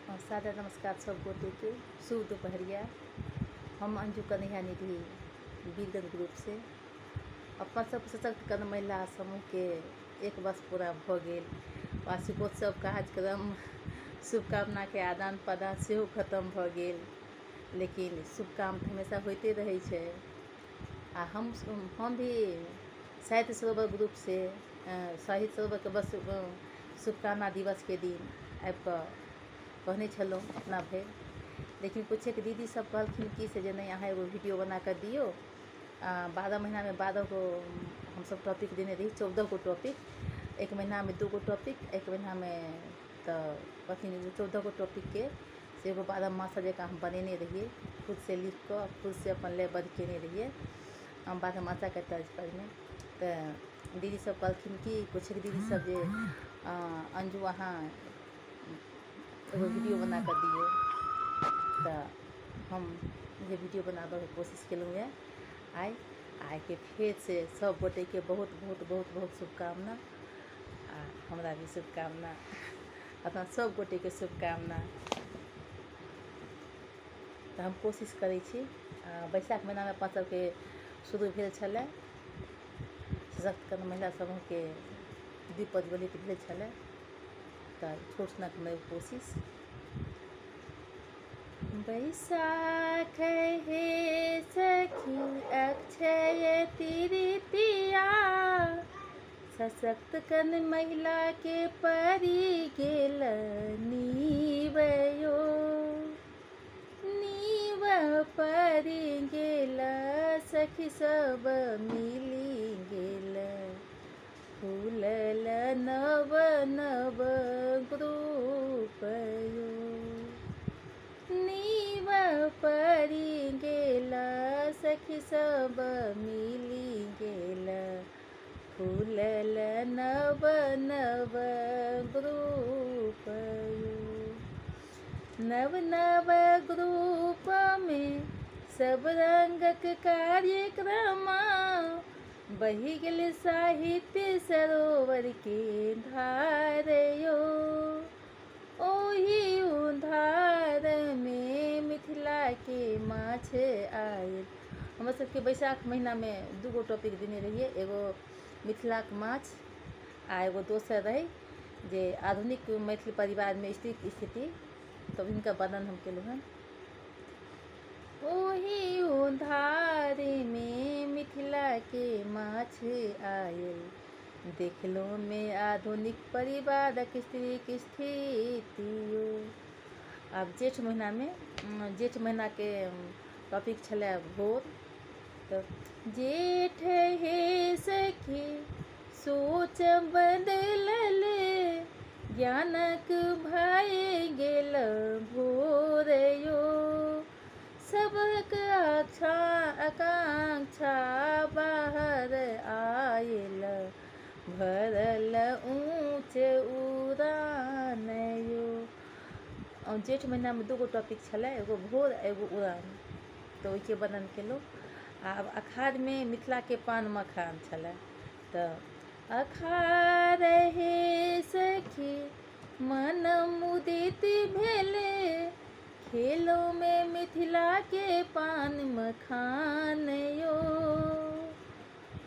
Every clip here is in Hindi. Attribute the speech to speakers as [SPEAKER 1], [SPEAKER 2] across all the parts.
[SPEAKER 1] सादर नमस्कार सब गोटे के शुभ दोपहरिया। हम अंजू कन्हैया निधि वीरगंज ग्रुप से अपन सब सशक्त कन महिला समूह के एक वर्ष पूरा भ गेल। वार्षिकोत्सव कार्यक्रम शुभकामना के आदान प्रदान से खत्म भ गेल, लेकिन शुभ काम हमेशा होते रहे छे। आ हम भी साहित्य सरोवर ग्रुप से साहित्य सरोवर के बस शुभकामना दिवस के दिन आबि कऽ कहने छलहुँ अपना भरि, लेकिन कुछ एक दीदी सब कहलखिन कि से जे नहीं अहाँ एगो वीडियो बना कर दियो। 12 महीना में 12 गो हम सब टॉपिक देने रही, 14 गो टॉपिक, एक महीना में 2 गो टॉपिक, एक महीना में तो कथिन 14 गो टॉपिक के से एगो 12 मास जगह हम बनेने रहिए, खुद से लिख कर खुद से अपन लेबद केने रहिए हम 12 मासा के तर्ज पर में। तो दीदी सब कहलखिन कि कुछ एक दीदी सब जे अंजू अहाँ एगो वीडियो बना कर दिए। तो हम ये वीडियो बनाबे के कोशिश केलहुँ है। आइ के फिर से सब गोटे के बहुत बहुत बहुत बहुत शुभकामना। आ हमरा भी शुभकामना, अपना सब गोटे के शुभकामना। तो हम कोशिश करै छी। बैसाख महीना में अपन सबके शुरू भेल छलै सशक्त कन महिला समूह के दीप प्रज्वलित भेल छलै। तो छोट सनक नव कोशिश। बैसाख हे सखी अक्षय तृतीया, सशक्त कन महिला के परि गेल नीवयो। नीव परि गेल सखी सब मिली गेल, फूलल नव नव ग्रुपयो। नीव परि गेल सखी सब मिली गेल, फूलल नव नव ग्रुपयो। नव नव ग्रुप में सब रंगक कार्यक्रम, बही गेल साहित्य सरोवर के धारयो। ओही उधार में मिथिला के माछ आयल। हम सबके बैसाख महीना में 2 गो टॉपिक देने रहिए, एगो मिथिला के माछ आ एगो दोसर रहे जे आधुनिक मैथिली परिवार में स्त्री की स्थिति, तो इनका वर्णन हम केलहुँ हन। ओही उधार में मिथिला के माछ आयल, देखलो में आधुनिक परिवार स्त्री की स्थितियो। अब जेठ महीना के टॉपिक छलै भोर। तो जेठ हे सखी सोच बदलल, ज्ञानक भय गेल भोरयो। सबक आकांक्षा बाहर आयल, भरल ऊँच उड़ानयो। जेठ महीना में 2 गो टॉपिक छलै, एगो भोर एगो उड़ान, तो ओहिके वर्णन केलहुँ। आब अखाढ़ में मिथिला के पान मखान छलै। तो अखाढ़ हे सखी मन मुदित भेले, खेलों में मिथिला के पान मखान यो।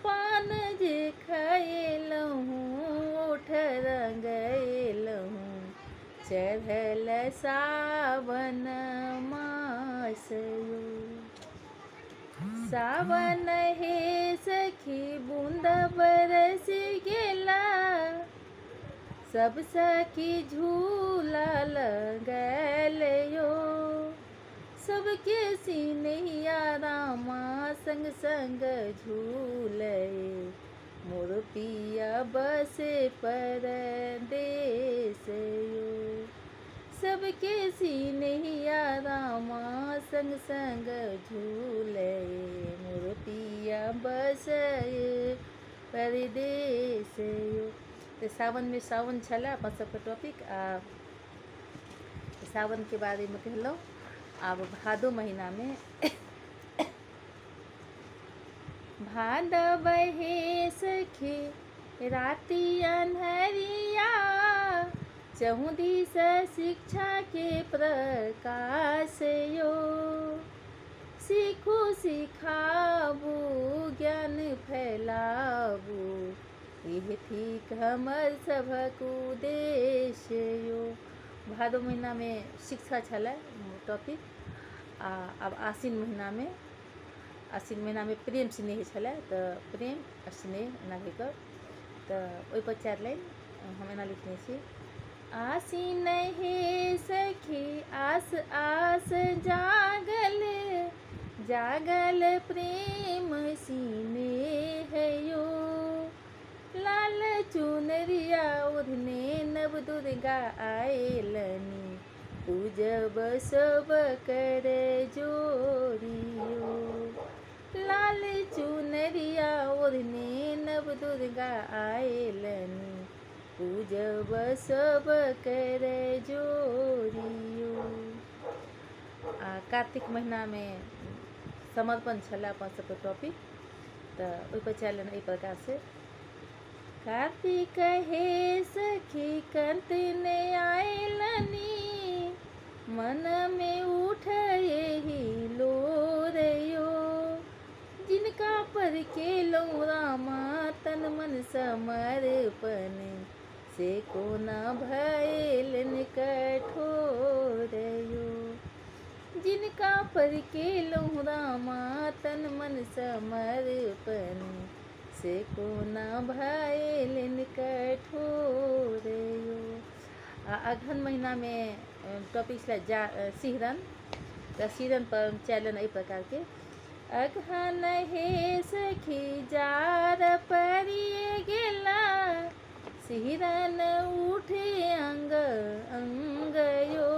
[SPEAKER 1] पान जे खयलहुँ ओठ रंगलहुँ, चढ़ल सावन मास यो। सावन हे सखी बूंद बरस गेला, सब सखी झूला लगल यो। सबके सिनहिया रामा संग संग झूले, मोर पिया बसे परदेस यो। सबके सिनहिया रामा संग संग झूले, मोर पिया बसे परदेस यो। तो सावन में सावन छलै अपन सबके टॉपिक। आ सावन के बारे में कहलहुँ। आब भादो महीना में भादव हे सखी राति अन्हरिया, चहु दिस शिक्षा के प्रकाश यो, सीखू सिखाबू ज्ञान फैलाबू, यह ठीक हमर सभक उद्देश्य यो। भादो महीना में शिक्षा छलै टॉपिक, अब आश्विन महीना में प्रेम स्नेह छलै, तो प्रेम आ स्नेह एना कऽ तऽ ओहिपर 4 लाइन हम एना लिखने छी। आसीन हे सखी आस आस जागल, जागल प्रेम स्नेह यो, लाल चुनरिया ओढ़ने नव दुर्गा आयलनी, पूजब सब कर जोड़ियो, लाल चुनरिया ओढ़ने नव दुर्गा आयलनी, पूजब सब कर जोड़ियो। कार्तिक महीना में समर्पण छलै अपन सबके टॉपिक, तो ओहिपर 4 लाइन एहि प्रकार से। कार्तिक हे सखी कंत ने आयलनी, मन में उठ एहि लोरयो, जिनका पर केलौ रामा तन मन समर्पण, से कोना भैलन कठोरयो, जिनका पर केलौ रामा तन मन समर्पण, से कोना भैलन कठोरयो। अगहन महीना में टॉपिक छलै सिहरन, तो सिहरन पर 4 लाइन एहि प्रकार के। अगहन हे सखी जार परिये गेला, सिहरन उठे अंग अंग यो,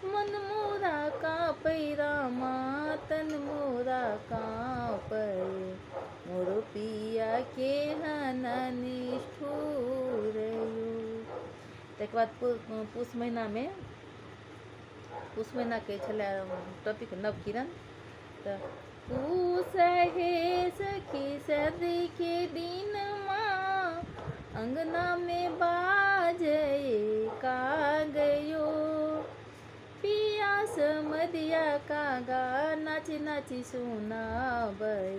[SPEAKER 1] मन मोरा काँपै रामा तन मोरा काँपै, मोरो पिया के हन निष्ठुर यो। तकर बाद पूस महीना के छलै टॉपिक नवकिरण, तो पूस हे सखी सर्दी के दिन माँ, अंगना में बाजे कागयो, पिया समदिया कागा नाच नाची सुनाबै,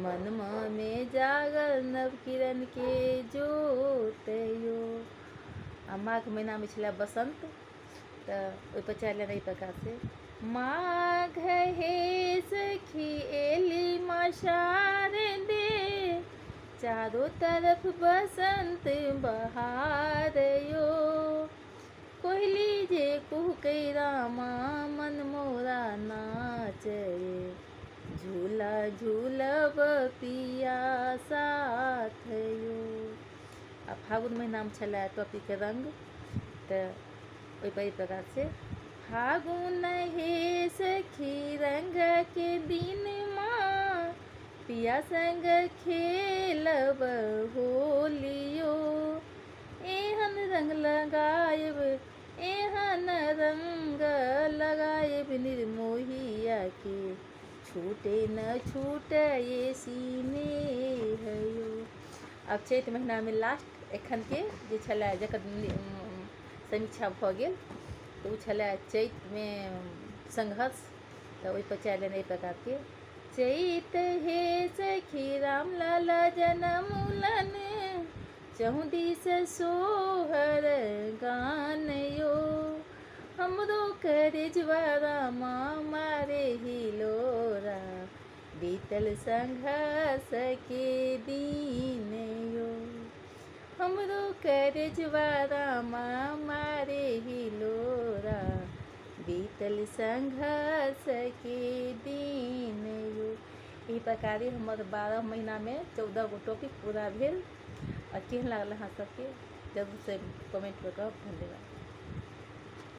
[SPEAKER 1] मनमा में जागल नवकिरण के जोतयो। माघ महीना में छलै बसंत, तो ओहिपर 4 लाइन एहि प्रकार से। माघ हे सखी एली मासार दे, चारों तरफ बसंत बहार यो, कोयली जे कुहकै रामा मन मोरा नाचे, झूला झूलब पिया साथ यो। फागुन महीना में छलै टॉपिक रंग, तो ओहिपर एहि प्रकार से। फागुन हे सखी रंग के दिन माँ, पिया संग खेलब होलियो, एहन रंग लगायब एहन रंग लगायब निर्मोहिया के, छूटे न छूटे स्नेह यो। अब चैत महीना में लास्ट एखन के जे छलै जकर समीक्षा भऽ गेल, तो ओ छलै चैत में संघर्ष, तो ओहिपर 4 लाइन एहि प्रकार के। चैत हे सखी राम लाला जनमुलन, चहु दिस सोहर गान यो, हमरो करजवा रामा मारे हिलोरा, बीतल संघर्ष के दिन यो, हमरो करजवा रामा मारे हिलोरा, बीतल संघर्ष के दिन यो। एहि प्रकार हमर 12 महीना में 14 गो टॉपिक पूरा भेल। और केहन लागल अहाँ सबके जरूर से कमेंट कऽ कऽ धन्यवाद।